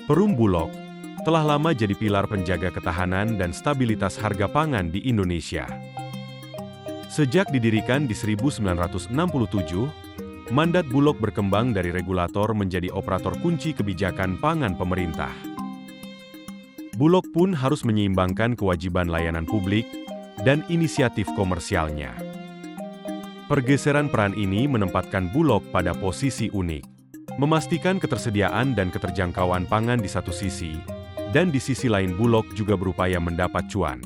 Perum Bulog telah lama jadi pilar penjaga ketahanan dan stabilitas harga pangan di Indonesia. Sejak didirikan di 1967, mandat Bulog berkembang dari regulator menjadi operator kunci kebijakan pangan pemerintah. Bulog pun harus menyeimbangkan kewajiban layanan publik dan inisiatif komersialnya. Pergeseran peran ini menempatkan Bulog pada posisi unik, memastikan ketersediaan dan keterjangkauan pangan di satu sisi, dan di sisi lain Bulog juga berupaya mendapat cuan.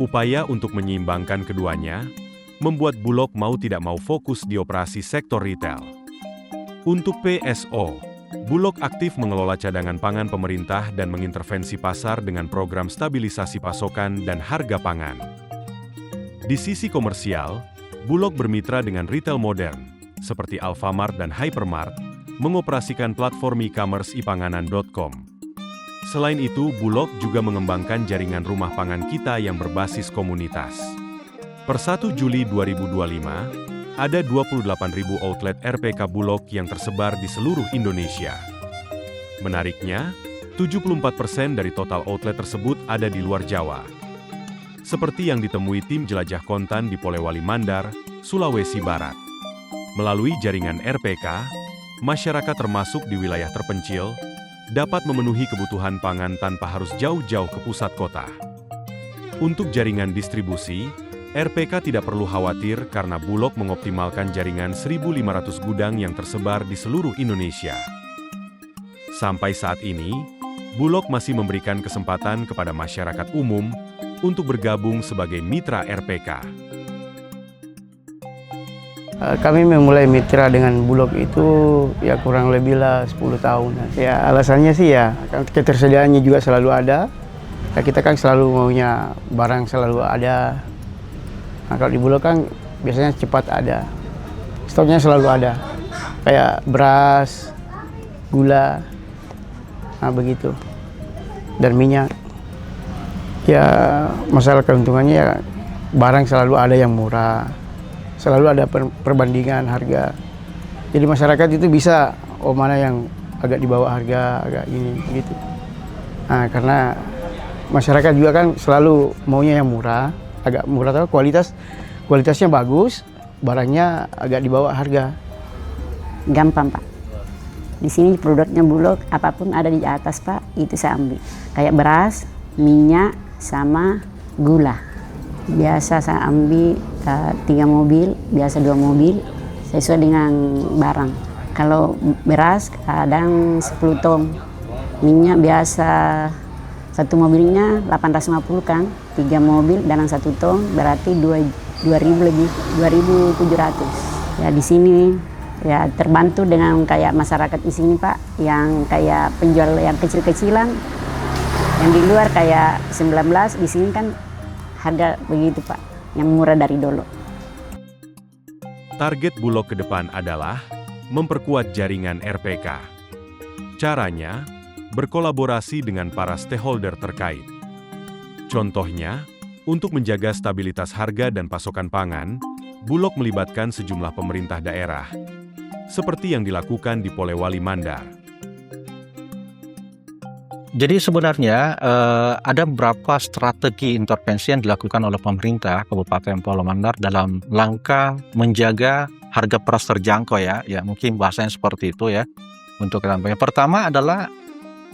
Upaya untuk menyeimbangkan keduanya membuat Bulog mau tidak mau fokus di operasi sektor retail. Untuk PSO, Bulog aktif mengelola cadangan pangan pemerintah dan mengintervensi pasar dengan program stabilisasi pasokan dan harga pangan. Di sisi komersial, Bulog bermitra dengan retail modern, seperti Alfamart dan Hypermart, mengoperasikan platform e-commerce ipanganan.com. Selain itu, Bulog juga mengembangkan jaringan rumah pangan kita yang berbasis komunitas. Per 1 Juli 2025, ada 28.000 outlet RPK Bulog yang tersebar di seluruh Indonesia. Menariknya, 74% dari total outlet tersebut ada di luar Jawa. Seperti yang ditemui tim jelajah kontan di Polewali Mandar, Sulawesi Barat. Melalui jaringan RPK, masyarakat termasuk di wilayah terpencil dapat memenuhi kebutuhan pangan tanpa harus jauh-jauh ke pusat kota. Untuk jaringan distribusi, RPK tidak perlu khawatir karena Bulog mengoptimalkan jaringan 1.500 gudang yang tersebar di seluruh Indonesia. Sampai saat ini, Bulog masih memberikan kesempatan kepada masyarakat umum untuk bergabung sebagai mitra RPK. Kami memulai mitra dengan Bulog itu ya kurang lebih 10 tahun. Ya alasannya sih ya ketersediaannya juga selalu ada. Ya, kita kan selalu maunya barang selalu ada. Nah, kalau di Bulog kan biasanya cepat ada. Stoknya selalu ada. Kayak beras, gula, nah begitu. Dan minyak. Ya masalah keuntungannya ya barang selalu ada yang murah. Selalu ada perbandingan harga. Jadi masyarakat itu bisa, mana yang agak di bawah harga, agak ini, gitu. Nah, karena masyarakat juga kan selalu maunya yang murah, agak murah, tapi kualitasnya bagus, barangnya agak di bawah harga. Gampang, Pak. Di sini produknya Bulog, apapun ada di atas, Pak, itu saya ambil. Kayak beras, minyak, sama gula. Biasa saya ambil 3 mobil, biasa 2 mobil, sesuai dengan barang. Kalau beras kadang 10 ton, minyak biasa 1 mobilnya 850 kan, 3 mobil dalam 1 ton berarti 2.000 lebih, 2.700. Ya di sini ya terbantu dengan kayak masyarakat di sini Pak, yang kayak penjual yang kecil-kecilan, yang di luar kayak 19, di sini kan harga begitu Pak, yang murah dari dulu. Target Bulog ke depan adalah memperkuat jaringan RPK. Caranya, berkolaborasi dengan para stakeholder terkait. Contohnya, untuk menjaga stabilitas harga dan pasokan pangan, Bulog melibatkan sejumlah pemerintah daerah, seperti yang dilakukan di Polewali Mandar. Jadi sebenarnya ada beberapa strategi intervensi yang dilakukan oleh pemerintah Kabupaten Polewali Mandar dalam langkah menjaga harga beras terjangkau ya mungkin bahasanya seperti itu ya untuk kampanye. Pertama adalah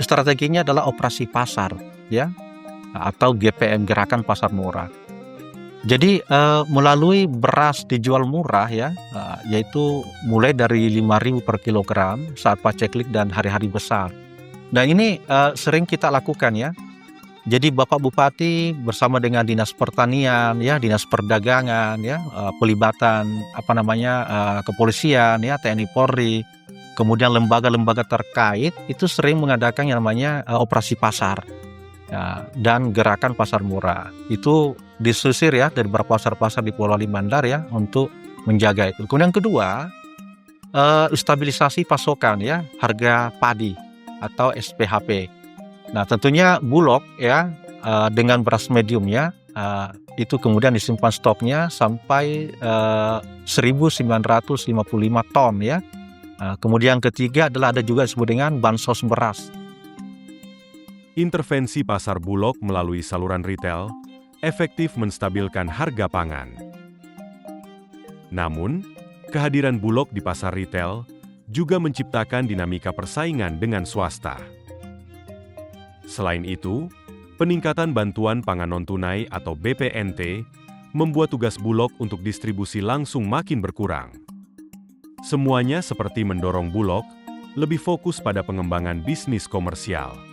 strateginya adalah operasi pasar ya atau GPM, Gerakan Pasar Murah. Jadi melalui beras dijual murah ya yaitu mulai dari 5.000 per kilogram saat paceklik dan hari-hari besar. Nah ini sering kita lakukan ya. Jadi Bapak Bupati bersama dengan Dinas Pertanian ya, Dinas Perdagangan ya, pelibatan kepolisian ya, TNI Polri, kemudian lembaga-lembaga terkait itu sering mengadakan yang namanya operasi pasar ya, dan gerakan pasar murah. Itu disusir ya dari beberapa pasar-pasar di Polewali Mandar ya untuk menjaga itu. Kemudian kedua, stabilisasi pasokan ya, harga padi atau SPHP. Nah tentunya Bulog ya dengan beras medium ya itu kemudian disimpan stoknya sampai 1.955 ton ya. Kemudian ketiga adalah ada juga disebut dengan bansos beras intervensi pasar Bulog melalui saluran retail efektif menstabilkan harga pangan. Namun, kehadiran Bulog di pasar retail juga menciptakan dinamika persaingan dengan swasta. Selain itu, peningkatan bantuan pangan non-tunai atau BPNT membuat tugas Bulog untuk distribusi langsung makin berkurang. Semuanya seperti mendorong Bulog lebih fokus pada pengembangan bisnis komersial.